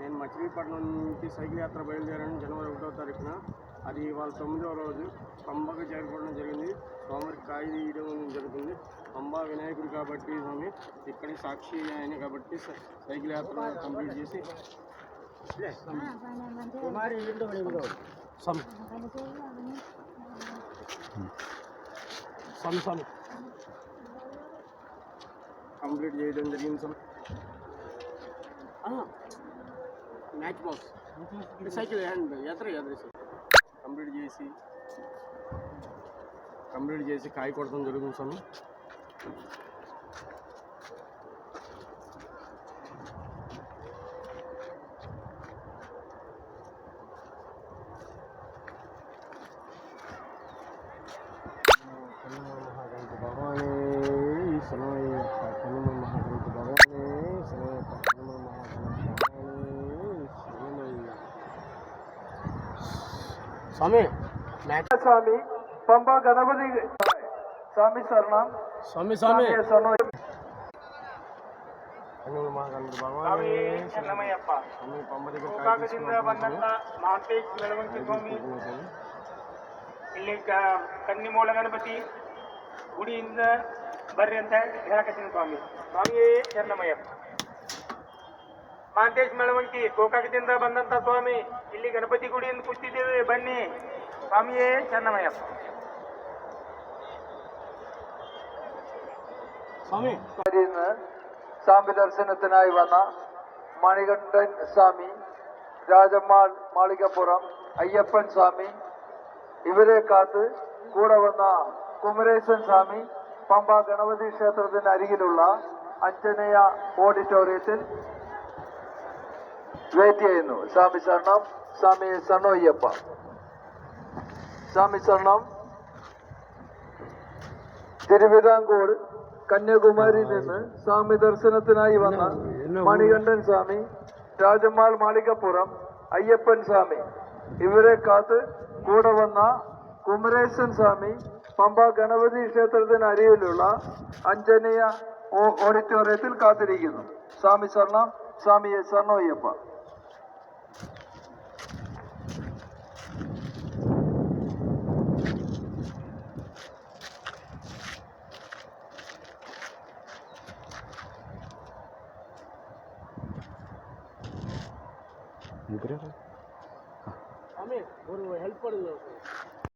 నేను మచిలీపట్నం నుంచి సైకిల్ యాత్ర బయలుదేరాను జనవరి 1వ తారీఖున. అది ఇవాళ 9వ రోజు. పంబకు చేరుకోవడం జరిగింది. స్వామివారికి కాయ తీయడం జరుగుతుంది. పంబ వినాయకుడు కాబట్టి స్వామి ఇక్కడి సాక్షి ఆయన కాబట్టి సైకిల్ యాత్ర కంప్లీట్ చేసి కంప్లీట్ చేయడం జరిగింది. మ్యాచ్ బాక్స్ సైకిల్ హ్యాండ్ యాత్ర కంప్లీట్ చేసి కాయ కొడతాం జరుగుతుంది స్వామి. స్వామి స్వామి పంబ గణపతి స్వామి శరణం స్వామి స్వామి ಇಲ್ಲಿ ಕನ್ನಿಮೂಲ ಗಣಪತಿ ಗುಡಿಯಿಂದ ಬರ್ರಿ ಅಂತ ಹೇಳಕತ್ತೀನಿ ಸ್ವಾಮಿ. ಸ್ವಾಮಿಯೇ ಶರಣಮಯ್ಯಪ್ಪ. ಮಾಂತೇಶ್ ಮೆಳವಂಕಿ ಗೋಕಾಕದಿಂದ ಬಂದಂತ ಸ್ವಾಮಿ ಇಲ್ಲಿ ಗಣಪತಿ ಗುಡಿಯಿಂದ ಕೂತಿದ್ದೇವೆ, ಬನ್ನಿ. ಸ್ವಾಮಿಯೇ ಶರಣಮಯ್ಯಪ್ಪ. സ്വാമി ദർശനത്തിനായി വന്ന മണികണ്ഠൻ സ്വാമി, രാജമ്മാൾ മാളികപ്പുറം അയ്യപ്പൻ സ്വാമി, ഇവരെ കാത്ത് കൂടെ വന്ന കുമരേശൻ സ്വാമി പമ്പ ഗണപതി ക്ഷേത്രത്തിന് അരികിലുള്ള അഞ്ജനേയ ഓഡിറ്റോറിയത്തിൽ വെയിറ്റ് ചെയ്യുന്നു. സ്വാമി ശരണം. സ്വാമി ശരണോ അയ്യപ്പ. സ്വാമി ശരണം. തിരുവിതാംകൂർ കന്യാകുമാരിയിൽ നിന്ന് സ്വാമി ദർശനത്തിനായി വന്ന മണികണ്ഠൻ സ്വാമി, രാജമ്മാൾ മാളികപ്പുറം അയ്യപ്പൻ സ്വാമി, ഇവരെ കാത്ത് കൂടെ വന്ന കുമരേശൻ സ്വാമി പമ്പ ഗണപതി ക്ഷേത്രത്തിന് അരികിലുള്ള അഞ്ജനേയ ഓഡിറ്റോറിയത്തിൽ കാത്തിരിക്കുന്നു. സ്വാമി ശരണം. സ്വാമിയെ ശരണോ അയ്യപ്പ. ஒரு ஹெல்ப் பண்ணுங்க.